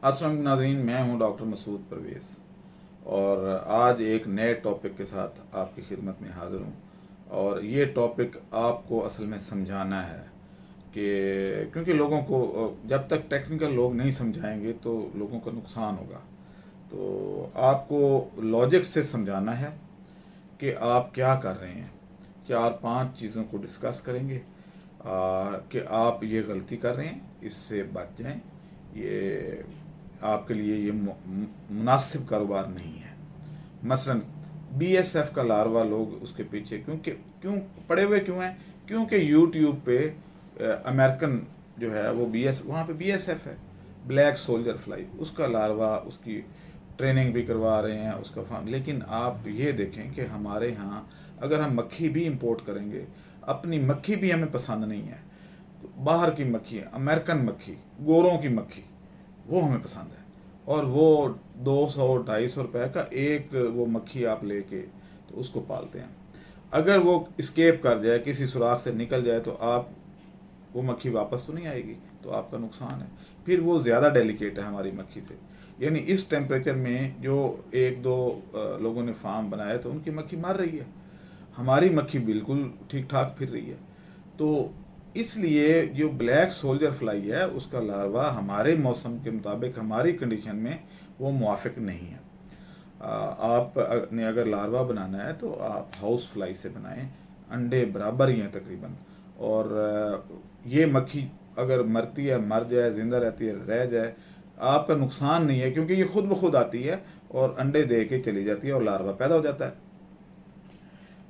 अस्सलाम नाज़रीन, मैं हूं डॉक्टर मसूद परवेज़ और आज एक नए टॉपिक के साथ आपकी खिदमत में हाज़िर हूं। और ये टॉपिक आपको असल में समझाना है कि क्योंकि लोगों को जब तक टेक्निकल लोग नहीं समझाएंगे तो लोगों का नुकसान होगा। तो आपको लॉजिक से समझाना है कि आप क्या कर रहे हैं। 4-5 चीज़ों को डिस्कस करेंगे कि आप ये गलती कर रहे हैं, इससे बच जाएं। ये आपके लिए ये मुनासिब कारोबार नहीं है। मसलन बीएसएफ का लार्वा लोग उसके पीछे क्यों पड़े हुए क्यों हैं? क्योंकि यूट्यूब पे अमेरिकन जो है वो वहाँ पे बीएसएफ है, ब्लैक सोल्जर फ्लाई, उसका लार्वा, उसकी ट्रेनिंग भी करवा रहे हैं उसका फार्म। लेकिन आप ये देखें कि हमारे यहाँ अगर हम मक्खी भी इंपोर्ट करेंगे, अपनी मक्खी भी हमें पसंद नहीं है। बाहर की मक्खी, अमेरिकन मक्खी, गोरों की मक्खी, वो हमें पसंद है। और वो 200-250 रुपए का एक वो मक्खी आप लेके तो उसको पालते हैं। अगर वो स्केप कर जाए, किसी सुराख से निकल जाए, तो आप वो मक्खी वापस तो नहीं आएगी, तो आपका नुकसान है। फिर वो ज़्यादा डेलिकेट है हमारी मक्खी से। यानी इस टेम्परेचर में जो 1-2 लोगों ने फार्म बनाया तो उनकी मक्खी मर रही है, हमारी मक्खी बिल्कुल ठीक ठाक फिर रही है। तो इसलिए जो ब्लैक सोल्जर फ्लाई है उसका लार्वा हमारे मौसम के मुताबिक, हमारी कंडीशन में वो मुआफिक नहीं है। आप ने अगर लार्वा बनाना है तो आप हाउस फ्लाई से बनाएं, अंडे बराबर ही हैं तकरीबन। और ये मक्खी अगर मरती है मर जाए, जिंदा रहती है रह जाए, आपका नुकसान नहीं है, क्योंकि ये खुद ब खुद आती है और अंडे दे के चली जाती है और लार्वा पैदा हो जाता है।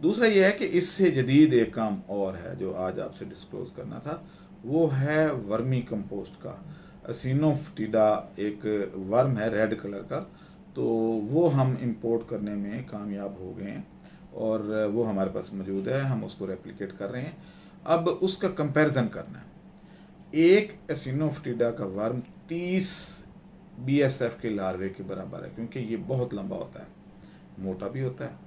दूसरा यह है कि इससे जदीद एक काम और है जो आज आपसे डिस्क्लोज करना था, वो है वर्मी कंपोस्ट का। असिनोफिटिडा एक वर्म है रेड कलर का, तो वो हम इंपोर्ट करने में कामयाब हो गए हैं और वो हमारे पास मौजूद है, हम उसको रेप्लिकेट कर रहे हैं। अब उसका कंपैरिजन करना है। एक एसिनोफिटिडा का वर्म 30 बीएसएफ के लार्वे के बराबर है, क्योंकि ये बहुत लंबा होता है, मोटा भी होता है।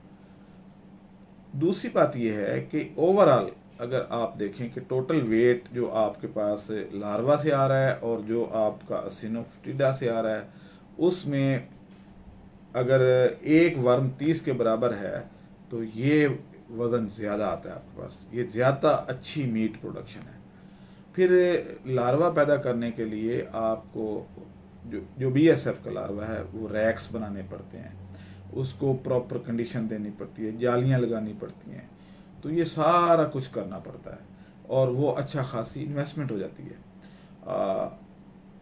दूसरी बात यह है कि ओवरऑल अगर आप देखें कि टोटल वेट जो आपके पास लार्वा से आ रहा है और जो आपका असिनोफिटिडा से आ रहा है, उसमें अगर एक वर्म 30 के बराबर है तो ये वज़न ज़्यादा आता है आपके पास, ये ज़्यादा अच्छी मीट प्रोडक्शन है। फिर लार्वा पैदा करने के लिए आपको जो बीएसएफ का लार्वा है वो रैक्स बनाने पड़ते हैं, उसको प्रॉपर कंडीशन देनी पड़ती है, जालियां लगानी पड़ती हैं, तो ये सारा कुछ करना पड़ता है और वो अच्छा खासी इन्वेस्टमेंट हो जाती है।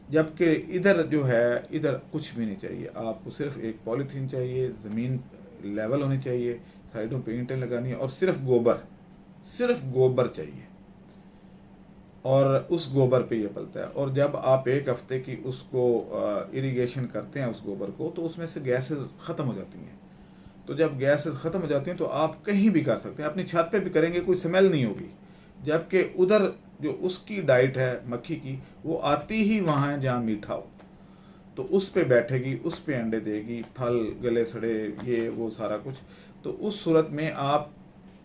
जबकि इधर जो है, इधर कुछ भी नहीं चाहिए, आपको सिर्फ एक पॉलीथीन चाहिए, ज़मीन लेवल होनी चाहिए, साइडों पे ईंटें लगानी है और सिर्फ गोबर चाहिए और उस गोबर पे ये पलता है। और जब आप एक हफ्ते की उसको इरिगेशन करते हैं उस गोबर को, तो उसमें से गैसेस ख़त्म हो जाती हैं। तो जब गैसेस ख़त्म हो जाती हैं तो आप कहीं भी कर सकते हैं, अपनी छत पे भी करेंगे, कोई स्मेल नहीं होगी। जबकि उधर जो उसकी डाइट है मक्खी की, वो आती ही वहाँ है जहाँ मीठा हो, तो उस पे बैठेगी, उस पे अंडे देगी, फल गले सड़े ये वो सारा कुछ। तो उस सूरत में आप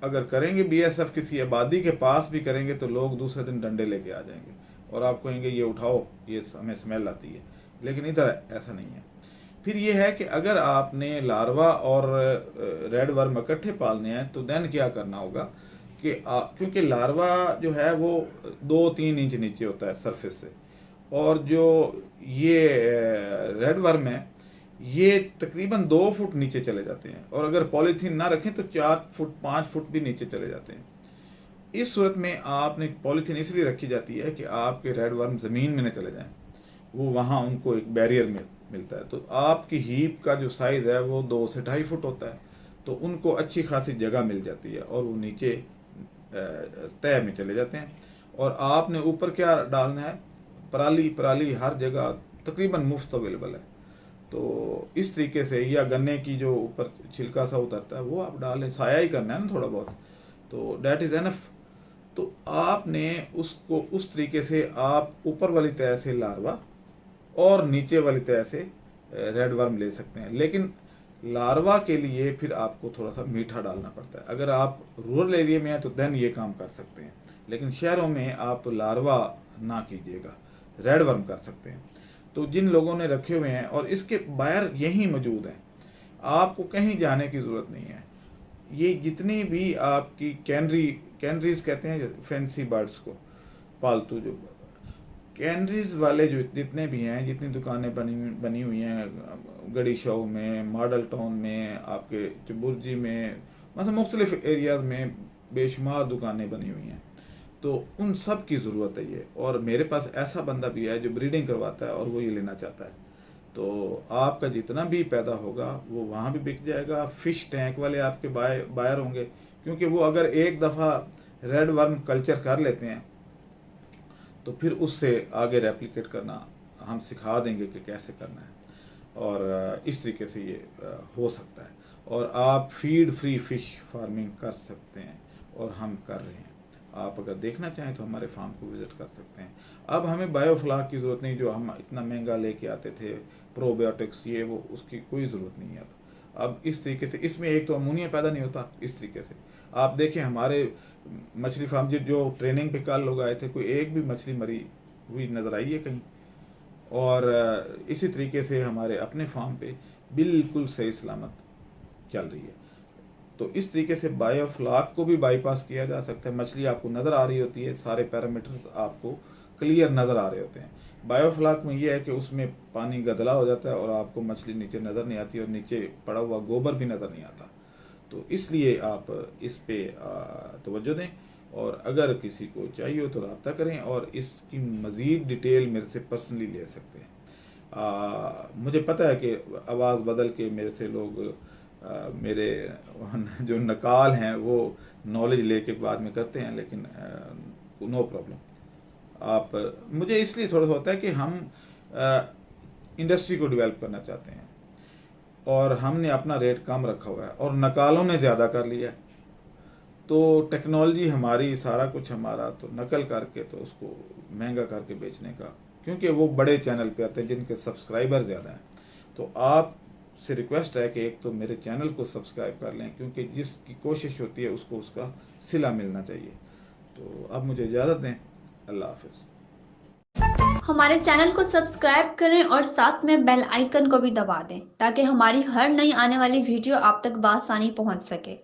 अगर करेंगे बीएसएफ किसी आबादी के पास भी करेंगे तो लोग दूसरे दिन डंडे लेके आ जाएंगे और आप कहेंगे ये उठाओ, ये हमें स्मेल आती है। लेकिन इधर ऐसा नहीं है। फिर ये है कि अगर आपने लार्वा और रेड वर्म इकट्ठे पालने हैं तो देन क्या करना होगा कि क्योंकि लार्वा जो है वो 2-3 इंच नीचे होता है सरफेस से, और जो ये रेड वर्म है ये तकरीबन 2 फुट नीचे चले जाते हैं, और अगर पॉलीथीन ना रखें तो 4 फुट 5 फुट भी नीचे चले जाते हैं। इस सूरत में आपने पॉलीथीन इसलिए रखी जाती है कि आपके रेड वर्म ज़मीन में न चले जाएं, वो वहाँ उनको एक बैरियर मिलता है। तो आपकी हीप का जो साइज़ है वो 2 से 2.5 फुट होता है, तो उनको अच्छी खासी जगह मिल जाती है और वो नीचे तह में चले जाते हैं। और आपने ऊपर क्या डालना है, पराली हर जगह तकरीबन मुफ्त अवेलेबल है। तो इस तरीके से, या गन्ने की जो ऊपर छिलका सा उतरता है वो आप डालें, साया ही करना है ना थोड़ा बहुत, तो डैट इज़ एनफ। तो आपने उसको उस तरीके से आप ऊपर वाली तह से लार्वा और नीचे वाली तह से रेड वर्म ले सकते हैं। लेकिन लार्वा के लिए फिर आपको थोड़ा सा मीठा डालना पड़ता है। अगर आप रूरल एरिया में हैं तो देन ये काम कर सकते हैं, लेकिन शहरों में आप लार्वा ना कीजिएगा, रेड वर्म कर सकते हैं। तो जिन लोगों ने रखे हुए हैं, और इसके बायर यहीं मौजूद हैं, आपको कहीं जाने की ज़रूरत नहीं है। ये जितनी भी आपकी कैनरीज कहते हैं फैंसी बर्ड्स को, पालतू जो कैनरीज वाले जो जितने भी हैं, जितनी दुकानें बनी हुई हैं गड़ी शो में, मॉडल टाउन में, आपके चुबुर्जी में, मतलब मुख्तलिफ एरियाज में बेशुमार दुकानें बनी हुई हैं। तो उन सब की ज़रूरत है ये। और मेरे पास ऐसा बंदा भी है जो ब्रीडिंग करवाता है और वो ये लेना चाहता है। तो आपका जितना भी पैदा होगा वो वहाँ भी बिक जाएगा। फिश टैंक वाले आपके बायर होंगे, क्योंकि वो अगर एक दफ़ा रेड वर्म कल्चर कर लेते हैं तो फिर उससे आगे रेप्लिकेट करना हम सिखा देंगे कि कैसे करना है, और इस तरीके से ये हो सकता है। और आप फीड फ्री फिश फार्मिंग कर सकते हैं, और हम कर रहे हैं। आप अगर देखना चाहें तो हमारे फार्म को विज़िट कर सकते हैं। अब हमें बायोफ्लाक की ज़रूरत नहीं, जो हम इतना महंगा लेके आते थे, प्रोबायोटिक्स ये वो, उसकी कोई ज़रूरत नहीं है। अब इस तरीके से इसमें एक तो अमोनिया पैदा नहीं होता। इस तरीके से आप देखें हमारे मछली फार्म जो ट्रेनिंग पे कल लोग आए थे, कोई एक भी मछली मरी हुई नज़र आई है कहीं? और इसी तरीके से हमारे अपने फार्म पे बिल्कुल सही सलामत चल रही है। तो इस तरीके से बायोफ्लाक को भी बाईपास किया जा सकता है। मछली आपको नज़र आ रही होती है, सारे पैरामीटर्स आपको क्लियर नज़र आ रहे होते हैं। बायोफ्लाक में ये है कि उसमें पानी गदला हो जाता है और आपको मछली नीचे नज़र नहीं आती, और नीचे पड़ा हुआ गोबर भी नज़र नहीं आता। तो इसलिए आप इस पे तवज्जो दें, और अगर किसी को चाहिए हो तो रब्ता करें, और इसकी मज़ीद डिटेल मेरे से पर्सनली ले सकते हैं। मुझे पता है कि आवाज़ बदल के मेरे से लोग मेरे जो नकाल हैं वो नॉलेज लेके बाद में करते हैं, लेकिन नो प्रॉब्लम। आप मुझे इसलिए थोड़ा सा होता है कि हम इंडस्ट्री को डेवलप करना चाहते हैं, और हमने अपना रेट कम रखा हुआ है और नकालों ने ज़्यादा कर लिया। तो टेक्नोलॉजी हमारी, सारा कुछ हमारा, तो नकल करके तो उसको महंगा करके बेचने का, क्योंकि वो बड़े चैनल पे आते हैं जिनके सब्सक्राइबर ज़्यादा हैं। तो आप से रिक्वेस्ट है कि एक तो मेरे चैनल को सब्सक्राइब कर लें, क्योंकि जिसकी कोशिश होती है उसको उसका सिला मिलना चाहिए। तो अब मुझे इजाज़त दें। अल्लाह हाफ़िज़। हमारे चैनल को सब्सक्राइब करें और साथ में बेल आइकन को भी दबा दें, ताकि हमारी हर नई आने वाली वीडियो आप तक बआसानी पहुंच सके।